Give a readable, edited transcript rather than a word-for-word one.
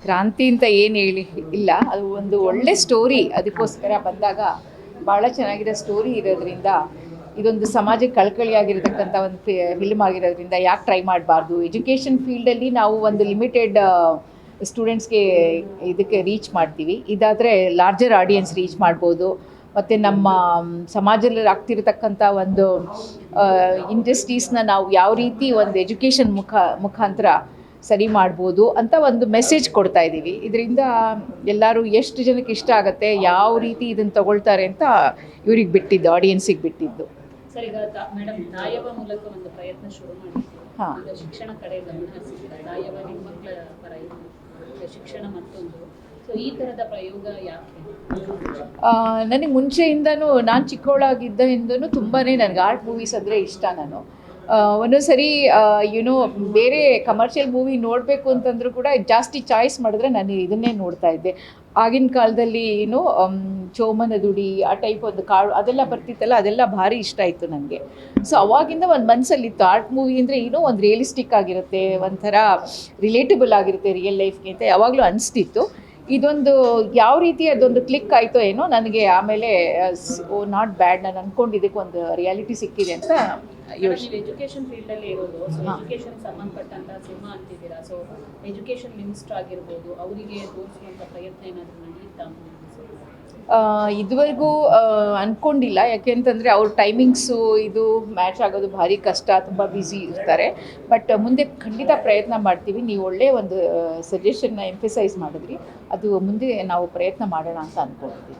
ಕ್ರಾಂತಿ ಅಂತ ಏನು ಹೇಳಿ ಇಲ್ಲ, ಅದು ಒಂದು ಒಳ್ಳೆ ಸ್ಟೋರಿ. ಅದಕ್ಕೋಸ್ಕರ ಬಂದಾಗ ಭಾಳ ಚೆನ್ನಾಗಿರೋ ಸ್ಟೋರಿ ಇರೋದ್ರಿಂದ, ಇದೊಂದು ಸಮಾಜಕ್ಕೆ ಕಳಕಳಿಯಾಗಿರ್ತಕ್ಕಂಥ ಒಂದು ಫಿಲ್ಮ್ ಆಗಿರೋದ್ರಿಂದ ಯಾಕೆ ಟ್ರೈ ಮಾಡಬಾರ್ದು. ಎಜುಕೇಷನ್ ಫೀಲ್ಡಲ್ಲಿ ನಾವು ಒಂದು ಲಿಮಿಟೆಡ್ ಸ್ಟೂಡೆಂಟ್ಸ್ಗೆ ಇದಕ್ಕೆ ರೀಚ್ ಮಾಡ್ತೀವಿ. ಇದಾದರೆ ಲಾರ್ಜರ್ ಆಡಿಯನ್ಸ್ ರೀಚ್ ಮಾಡ್ಬೋದು. ಮತ್ತು ನಮ್ಮ ಸಮಾಜದಲ್ಲಿ ಆಗ್ತಿರತಕ್ಕಂಥ ಒಂದು ಇಂಡಸ್ಟ್ರೀಸ್ನ ನಾವು ಯಾವ ರೀತಿ ಒಂದು ಎಜುಕೇಷನ್ ಮುಖಾಂತರ ಸರಿ ಮಾಡ್ಬೋದು ಅಂತ ಒಂದು ಮೆಸೇಜ್ ಕೊಡ್ತಾ ಇದ್ದೀವಿ. ಇದರಿಂದ ಎಲ್ಲರೂ ಎಷ್ಟು ಜನಕ್ಕೆ ಇಷ್ಟ ಆಗುತ್ತೆ, ಯಾವ ರೀತಿ ಇದನ್ನು ತಗೊಳ್ತಾರೆ ಅಂತ ಇವ್ರಿಗೆ ಬಿಟ್ಟಿದ್ದು, ಆಡಿಯನ್ಸಿಗೆ ಬಿಟ್ಟಿದ್ದು. ಸರ್, ಈಗ ಮೇಡಮ್ ದಾಯವ ಮೂಲಕ ಒಂದು ಪ್ರಯತ್ನ ಶುರು ಮಾಡಿದ್ದೀವಿ. ಹಾಂ, ಈಗ ಶಿಕ್ಷಣ ಕಡೆ ಗಮನ ಹರಿಸಿದ್ದೀರಾ. ದಾಯವ ಹೆಣ್ಮಕ್ಳ ಪರ ಇದು, ಶಿಕ್ಷಣ ಮತ್ತೊಂದು. ಸೊ ಈ ಥರದ ಪ್ರಯೋಗ ಯಾಕೆ? ನನಗೆ ಮುಂಚೆಯಿಂದನೂ, ನಾನು ಚಿಕ್ಕವಳಾಗಿದ್ದರಿಂದನೂ ತುಂಬಾ ನನಗೆ ಆರ್ಟ್ ಮೂವೀಸ್ ಅಂದರೆ ಇಷ್ಟ. ನಾನು ಒಂದೊಂದು ಸರಿ ಬೇರೆ ಕಮರ್ಷಿಯಲ್ ಮೂವಿ ನೋಡಬೇಕು ಅಂತಂದರೂ ಕೂಡ ಜಾಸ್ತಿ ಚಾಯ್ಸ್ ಮಾಡಿದ್ರೆ ನಾನು ಇದನ್ನೇ ನೋಡ್ತಾ ಇದ್ದೆ. ಆಗಿನ ಕಾಲದಲ್ಲಿ ಚೋಮನ ದುಡಿ ಆ ಟೈಪ್ ಒಂದು ಅದೆಲ್ಲ ಬರ್ತಿತ್ತಲ್ಲ, ಅದೆಲ್ಲ ಭಾರಿ ಇಷ್ಟ ಆಯಿತು ನನಗೆ. ಸೊ ಅವಾಗಿಂದ ಒಂದು ಮನಸ್ಸಲ್ಲಿತ್ತು ಆರ್ಟ್ ಮೂವಿ ಅಂದರೆ ಒಂದು ರಿಯಲಿಸ್ಟಿಕ್ ಆಗಿರುತ್ತೆ, ಒಂಥರ ರಿಲೇಟಬಲ್ ಆಗಿರುತ್ತೆ ರಿಯಲ್ ಲೈಫ್ಗೆ ಅಂತ ಯಾವಾಗಲೂ ಅನಿಸ್ತಿತ್ತು. ಇದೊಂದು ಯಾವ ರೀತಿ ಅದೊಂದು ಕ್ಲಿಕ್ ಆಯಿತೋ ಏನೋ ನನಗೆ. ಆಮೇಲೆ ನಾಟ್ ಬ್ಯಾಡ್, ನಾನು ಅಂದ್ಕೊಂಡಿದ್ದಕ್ಕೆ ಒಂದು ರಿಯಾಲಿಟಿ ಸಿಕ್ಕಿದೆ ಅಂತ ಯೋಚನೆ. ಎಜುಕೇಷನ್ ಫೀಲ್ಡಲ್ಲಿ ಇರೋದು, ಸೊ ಎಜುಕೇಷನ್ ಸಂಬಂಧಪಟ್ಟಂಥ ಸಿನಿಮಾ ಅಂತಿದ್ದೀರಾ. ಸೊ ಎಜುಕೇಷನ್ ಮಿನಿಸ್ಟರ್ ಆಗಿರ್ಬೋದು, ಅವರಿಗೆ ತೋರಿಸುವಂಥ ಪ್ರಯತ್ನ ಏನಾದರೂ ನಡೆಯುತ್ತಾ? ಇದುವರೆಗೂ ಅಂದ್ಕೊಂಡಿಲ್ಲ. ಯಾಕೆಂತಂದರೆ ಅವ್ರ ಟೈಮಿಂಗ್ಸು ಇದು ಮ್ಯಾಚ್ ಆಗೋದು ಭಾರಿ ಕಷ್ಟ, ತುಂಬ ಬ್ಯುಸಿ ಇರ್ತಾರೆ. ಬಟ್ ಮುಂದೆ ಖಂಡಿತ ಪ್ರಯತ್ನ ಮಾಡ್ತೀವಿ. ನೀವು ಒಳ್ಳೆಯ ಒಂದು ಸಜೆಷನ್ನ ಎಂಫಸೈಸ್ ಮಾಡಿದ್ರಿ, ಅದು ಮುಂದೆ ನಾವು ಪ್ರಯತ್ನ ಮಾಡೋಣ ಅಂತ ಅಂದ್ಕೊಂಡಿದ್ದೀವಿ.